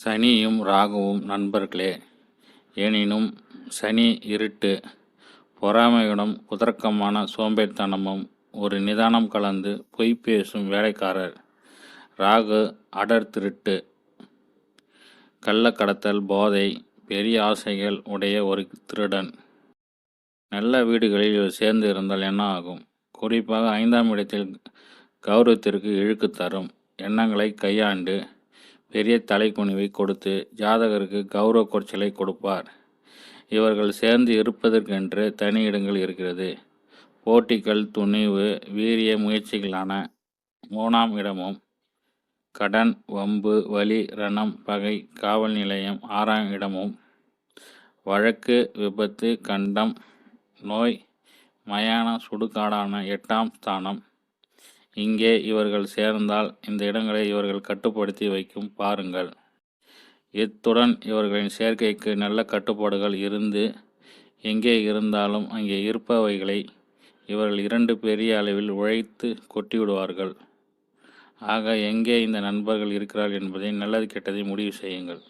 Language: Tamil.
சனியும் ராகுவும் நண்பர்களே. எனினும் சனி இருட்டு, பொறாமையுடன் குதர்க்கமான சோம்பேறித்தனமும் ஒரு நிதானம் கலந்து பொய் பேசும் வேலைக்காரர். ராகு அடர் திருட்டு, கள்ளக்கடத்தல், போதை, பெரிய ஆசைகள் உடைய ஒரு திருடன். நல்ல வீடுகளில் இவர் சேர்ந்து இருந்தால் என்ன ஆகும்? குறிப்பாக 5ஆம் இடத்தில் கௌரவத்திற்கு இழுக்கு தரும் எண்ணங்களை கையாண்டு பெரிய தலைக்குனிவை கொடுத்து ஜாதகருக்கு கௌரவ குறைச்சலை கொடுப்பார். இவர்கள் சேர்ந்து இருப்பதற்கென்று தனி இடங்கள் இருக்கிறது. போட்டிகள், துணிவு, வீரிய முயற்சிகளான 3ஆம் இடமும், கடன், வம்பு, வலி, ரணம், பகை, காவல் நிலையம் 6ஆம் இடமும், வழக்கு, விபத்து, கண்டம், நோய், மயான, சுடுகாடான 8ஆம் ஸ்தானம். இங்கே இவர்கள் சேர்ந்தால் இந்த இடங்களை இவர்கள் கட்டுப்படுத்தி வைக்கும் பாருங்கள். இத்துடன் இவர்களின் சேர்க்கைக்கு நல்ல கட்டுப்பாடுகள் இருந்து எங்கே இருந்தாலும் அங்கே இருப்பவைகளை இவர்கள் 2 பெரிய அளவில் உழைத்து கொட்டிவிடுவார்கள். ஆக எங்கே இந்த நண்பர்கள் இருக்கிறார்கள் என்பதை நல்லது கெட்டதை முடிவு செய்யுங்கள்.